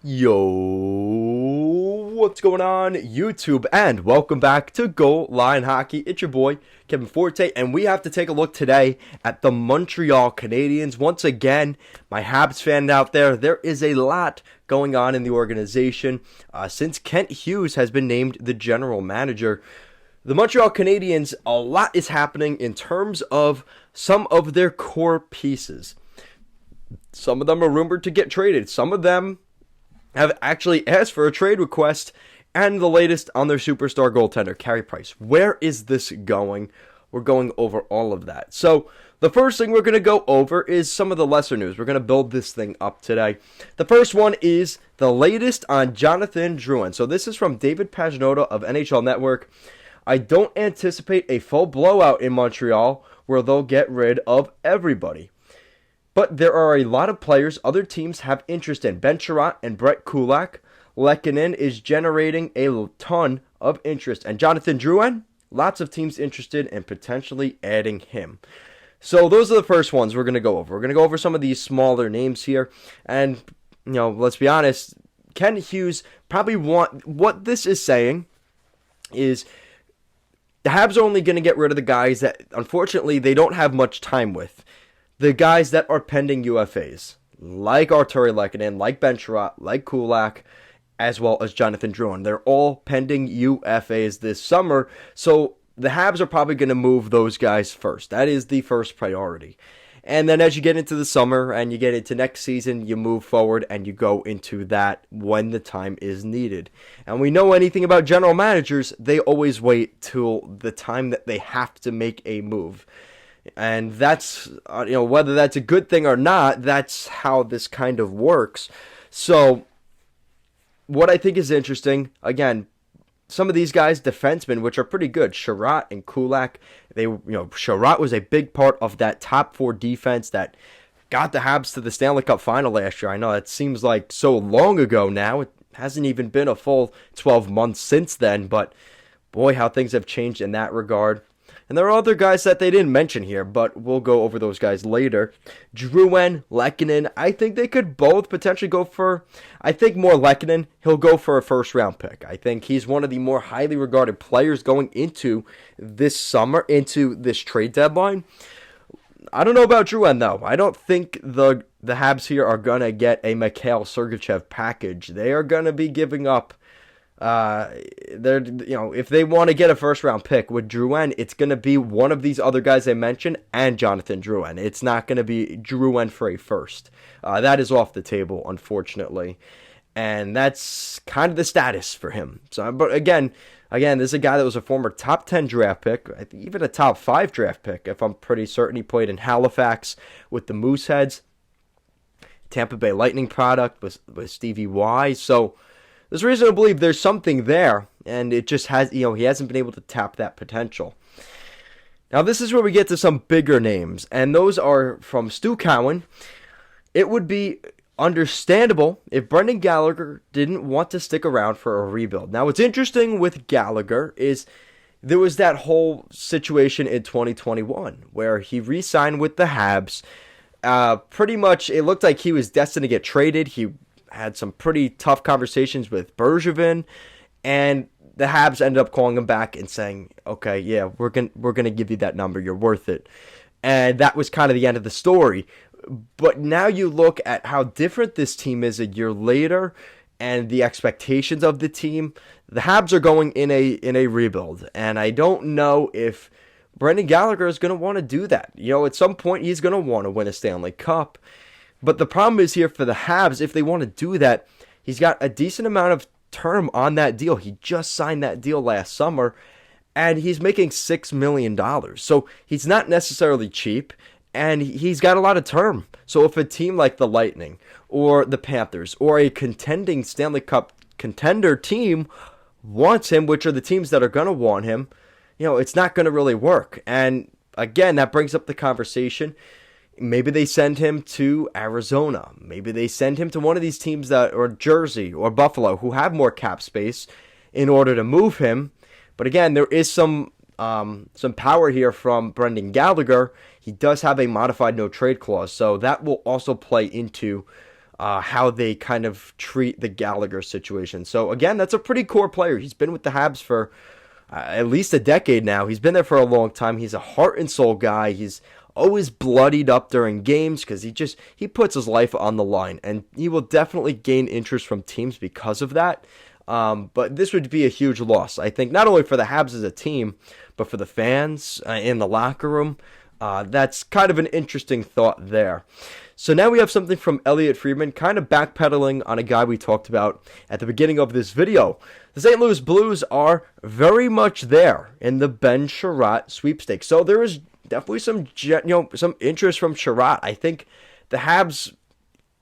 Yo, what's going on, YouTube? And welcome back to Goal Line Hockey. It's your boy, Kevin Forte, and we have to take a look today at the Montreal Canadiens. Once again, my Habs fan out there is a lot going on in the organization since Kent Hughes has been named the general manager. The Montreal Canadiens, a lot is happening in terms of some of their core pieces. Some of them are rumored to get traded. Some of them have actually asked for a trade request, and the latest on their superstar goaltender, Carey Price. Where is this going? We're going over all of that. So the first thing we're going to go over is some of the lesser news. We're going to build this thing up today. The first one is the latest on Jonathan Drouin. So this is from David Pagnotta of NHL Network. I don't anticipate a full blowout in Montreal where they'll get rid of everybody. But there are a lot of players other teams have interest in. Ben Chiarot and Brett Kulak. Lehkonen is generating a ton of interest. And Jonathan Drouin, lots of teams interested in potentially adding him. So those are the first ones we're going to go over. We're going to go over some of these smaller names here. And, let's be honest, Kent Hughes probably what this is saying is the Habs are only going to get rid of the guys that, unfortunately, they don't have much time with. The guys that are pending UFAs, like Artturi Lehkonen, like Ben Chiarot, like Kulak, as well as Jonathan Drouin. They're all pending UFAs this summer, so the Habs are probably going to move those guys first. That is the first priority. And then as you get into the summer and you get into next season, you move forward and you go into that when the time is needed. And we know anything about general managers, they always wait till the time that they have to make a move. And that's, whether that's a good thing or not, that's how this kind of works. So what I think is interesting, again, some of these guys, defensemen, which are pretty good, Chiarot and Kulak, Chiarot was a big part of that top four defense that got the Habs to the Stanley Cup final last year. I know that seems like so long ago now. It hasn't even been a full 12 months since then, but boy, how things have changed in that regard. And there are other guys that they didn't mention here, but we'll go over those guys later. Drouin, Lehkonen, I think they could both potentially go for, I think more Lehkonen, he'll go for a first-round pick. I think he's one of the more highly regarded players going into this summer, into this trade deadline. I don't know about Drouin, though. I don't think the Habs here are going to get a Mikhail Sergachev package. They are going to be giving up if they want to get a first round pick with Drouin, it's going to be one of these other guys I mentioned and Jonathan Drouin. It's not going to be Drouin for a first. That is off the table, unfortunately, and that's kind of the status for him. So, but again, this is a guy that was a former top 10 draft pick, even a top 5 draft pick. If I'm pretty certain, he played in Halifax with the Mooseheads, Tampa Bay Lightning product with Stevie Y. So there's reason to believe there's something there, and it just has, he hasn't been able to tap that potential. Now, this is where we get to some bigger names, and those are from Stu Cowan. It would be understandable if Brendan Gallagher didn't want to stick around for a rebuild. Now, what's interesting with Gallagher is there was that whole situation in 2021 where he re-signed with the Habs. Pretty much, it looked like he was destined to get traded. He had some pretty tough conversations with Bergevin, and the Habs ended up calling him back and saying, okay, yeah, we're gonna give you that number, you're worth it. And that was kind of the end of the story. But now you look at how different this team is a year later and the expectations of the team. The Habs are going in a rebuild, and I don't know if Brendan Gallagher is going to want to do that. At some point he's going to want to win a Stanley Cup. But the problem is here for the Habs, if they want to do that, he's got a decent amount of term on that deal. He just signed that deal last summer, and he's making $6 million. So he's not necessarily cheap, and he's got a lot of term. So if a team like the Lightning or the Panthers or a contending Stanley Cup contender team wants him, which are the teams that are going to want him, it's not going to really work. And again, that brings up the conversation. Maybe they send him to Arizona. Maybe they send him to one of these teams or Jersey or Buffalo, who have more cap space in order to move him. But again, there is some power here from Brendan Gallagher. He does have a modified no trade clause, so that will also play into how they kind of treat the Gallagher situation. So again, that's a pretty core player. He's been with the Habs for at least a decade now. He's been there for a long time. He's a heart and soul guy. He's always bloodied up during games because he puts his life on the line, and he will definitely gain interest from teams because of that. But this would be a huge loss, I think, not only for the Habs as a team, but for the fans in the locker room. That's kind of an interesting thought there. So now we have something from Elliot Friedman, kind of backpedaling on a guy we talked about at the beginning of this video. The St. Louis Blues are very much there in the Ben Chiarot sweepstakes. So there is definitely some interest from Chiarot. I think the Habs,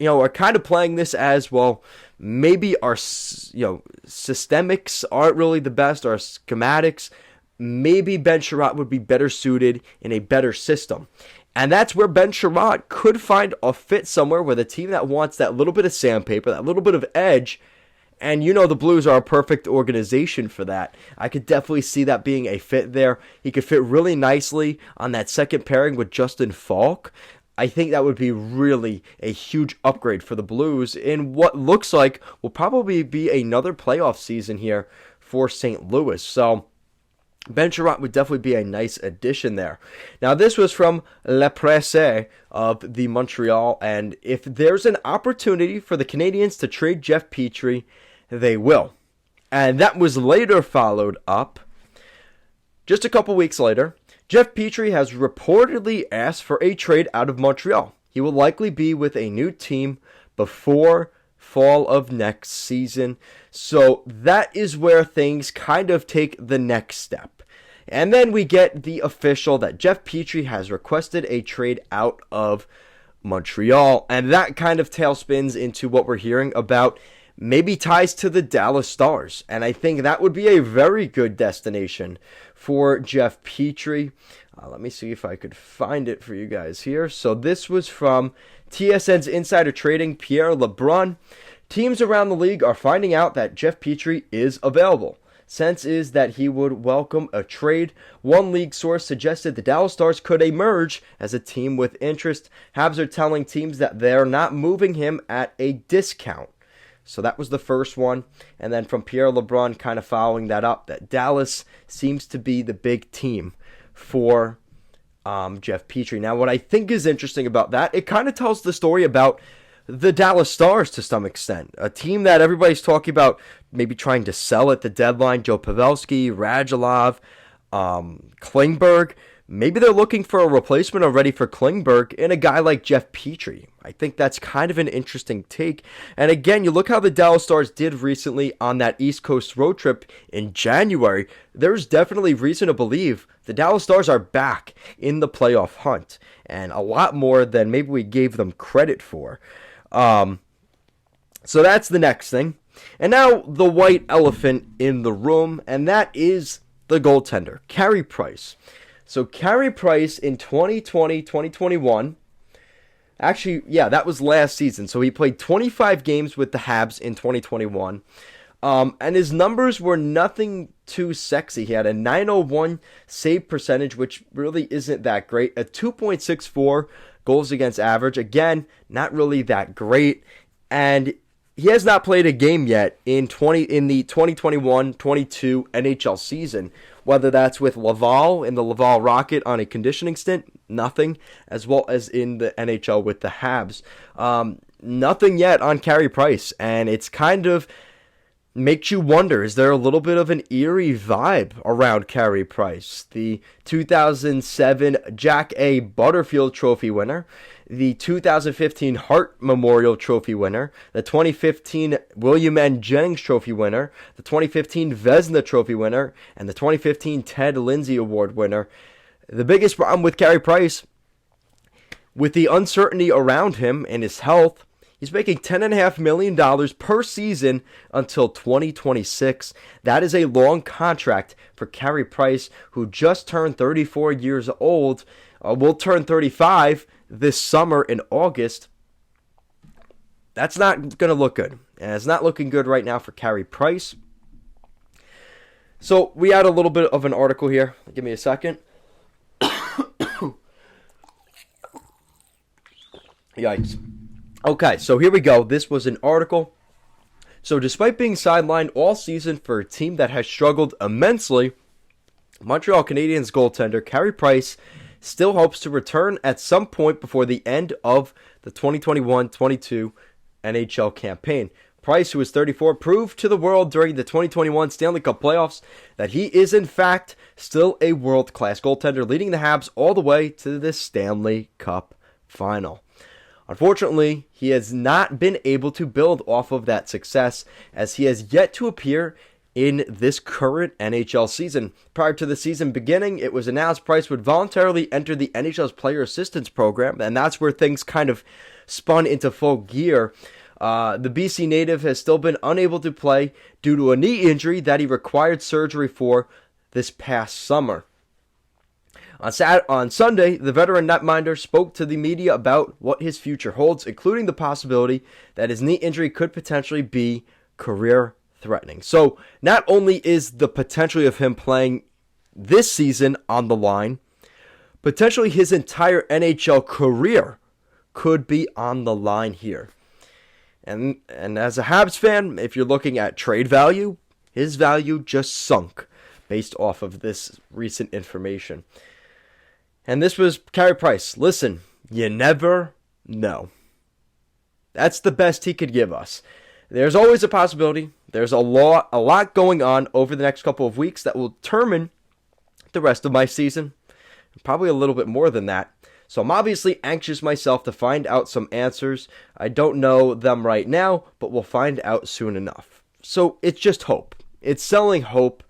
are kind of playing this as, well, maybe our, systemics aren't really the best, our schematics. Maybe Ben Chiarot would be better suited in a better system. And that's where Ben Chiarot could find a fit somewhere with a team that wants that little bit of sandpaper, that little bit of edge. And the Blues are a perfect organization for that. I could definitely see that being a fit there. He could fit really nicely on that second pairing with Justin Falk. I think that would be really a huge upgrade for the Blues in what looks like will probably be another playoff season here for St. Louis. So Ben Chiarot would definitely be a nice addition there. Now, this was from La Presse of the Montreal, and if there's an opportunity for the Canadiens to trade Jeff Petry, they will. And that was later followed up. Just a couple weeks later, Jeff Petry has reportedly asked for a trade out of Montreal. He will likely be with a new team before fall of next season. So that is where things kind of take the next step. And then we get the official that Jeff Petry has requested a trade out of Montreal. And that kind of tailspins into what we're hearing about maybe ties to the Dallas Stars. And I think that would be a very good destination for Jeff Petry. Let me see if I could find it for you guys here. So this was from TSN's Insider Trading, Pierre LeBrun. Teams around the league are finding out that Jeff Petry is available. Sense is that he would welcome a trade. One league source suggested the Dallas Stars could emerge as a team with interest. Habs are telling teams that they're not moving him at a discount. So that was the first one. And then from Pierre LeBrun kind of following that up, that Dallas seems to be the big team for Jeff Petry. Now, what I think is interesting about that, it kind of tells the story about the Dallas Stars to some extent. A team that everybody's talking about maybe trying to sell at the deadline. Joe Pavelski, Radulov, Klingberg. Maybe they're looking for a replacement already for Klingberg in a guy like Jeff Petry. I think that's kind of an interesting take. And again, you look how the Dallas Stars did recently on that East Coast road trip in January. There's definitely reason to believe the Dallas Stars are back in the playoff hunt. And a lot more than maybe we gave them credit for. So that's the next thing. And now the white elephant in the room, and that is the goaltender, Carey Price. So Carey Price in 2020, 2021, actually, yeah, that was last season. So he played 25 games with the Habs in 2021. And his numbers were nothing too sexy. He had a .901 save percentage, which really isn't that great. A 2.64 goals against average. Again, not really that great. And he has not played a game yet in the 2021-22 NHL season. Whether that's with Laval in the Laval Rocket on a conditioning stint, nothing. As well as in the NHL with the Habs. Nothing yet on Carey Price. And it's kind of makes you wonder, is there a little bit of an eerie vibe around Carey Price? The 2007 Jack A. Butterfield Trophy winner, the 2015 Hart Memorial Trophy winner, the 2015 William N. Jennings Trophy winner, the 2015 Vezina Trophy winner, and the 2015 Ted Lindsay Award winner. The biggest problem with Carey Price, with the uncertainty around him and his health, he's making $10.5 million per season until 2026. That is a long contract for Carey Price, who just turned 34 years old. Will turn 35 this summer in August. That's not going to look good. And it's not looking good right now for Carey Price. So we had a little bit of an article here. Give me a second. Yikes. Okay, so here we go. This was an article. So despite being sidelined all season for a team that has struggled immensely, Montreal Canadiens goaltender Carey Price still hopes to return at some point before the end of the 2021-22 NHL campaign. Price, who is 34, proved to the world during the 2021 Stanley Cup playoffs that he is in fact still a world-class goaltender, leading the Habs all the way to the Stanley Cup final. Unfortunately, he has not been able to build off of that success, as he has yet to appear in this current NHL season. Prior to the season beginning, it was announced Price would voluntarily enter the NHL's Player Assistance Program, and that's where things kind of spun into full gear. The BC native has still been unable to play due to a knee injury that he required surgery for this past summer. On Sunday, the veteran netminder spoke to the media about what his future holds, including the possibility that his knee injury could potentially be career-threatening. So, not only is the potential of him playing this season on the line, potentially his entire NHL career could be on the line here. And as a Habs fan, if you're looking at trade value, his value just sunk based off of this recent information. And this was Carey Price. Listen, you never know. That's the best he could give us. There's always a possibility. There's a lot going on over the next couple of weeks that will determine the rest of my season. Probably a little bit more than that. So I'm obviously anxious myself to find out some answers. I don't know them right now, but we'll find out soon enough. So it's just hope. It's selling hope.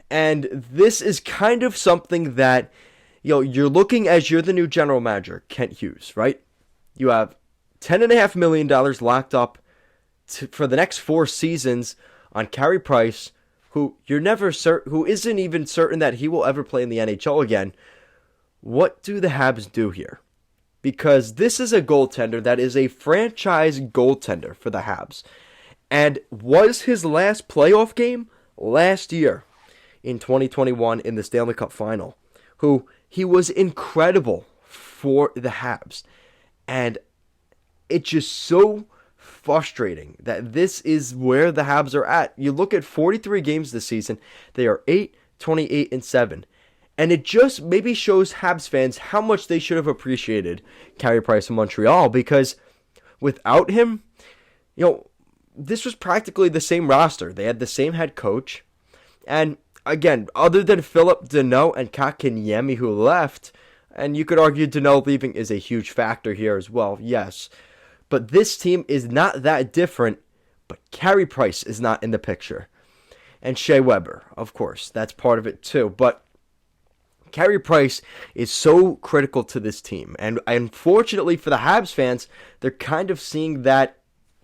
And this is kind of something that, you're looking as you're the new general manager, Kent Hughes, right? You have $10.5 million locked up for the next 4 seasons on Carey Price, who who isn't even certain that he will ever play in the NHL again. What do the Habs do here? Because this is a goaltender that is a franchise goaltender for the Habs, and was his last playoff game last year in 2021 in the Stanley Cup final. He was incredible for the Habs. And it's just so frustrating that this is where the Habs are at. You look at 43 games this season, they are 8-28-7. And it just maybe shows Habs fans how much they should have appreciated Carey Price in Montreal, because without him, this was practically the same roster. They had the same head coach. And again, other than Philip Deneau and Kotkaniemi who left, and you could argue Deneau leaving is a huge factor here as well, yes. But this team is not that different, but Carey Price is not in the picture. And Shea Weber, of course, that's part of it too. But Carey Price is so critical to this team. And unfortunately for the Habs fans, they're kind of seeing that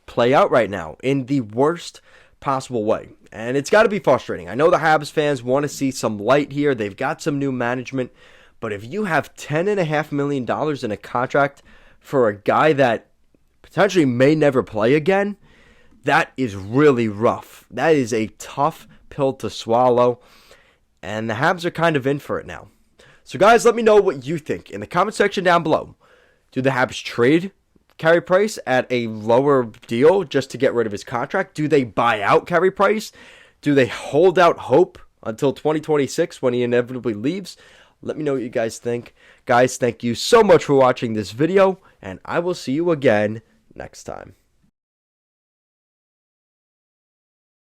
play out right now in the worst possible way. And it's got to be frustrating. I know the Habs fans want to see some light here. They've got some new management. But if you have $10.5 million in a contract for a guy that potentially may never play again, that is really rough. That is a tough pill to swallow. And the Habs are kind of in for it now. So guys, let me know what you think in the comment section down below. Do the Habs trade Carey Price at a lower deal just to get rid of his contract? Do they buy out Carey Price? Do they hold out hope until 2026 when he inevitably leaves? Let me know what you guys think. Guys, thank you so much for watching this video, and I will see you again next time.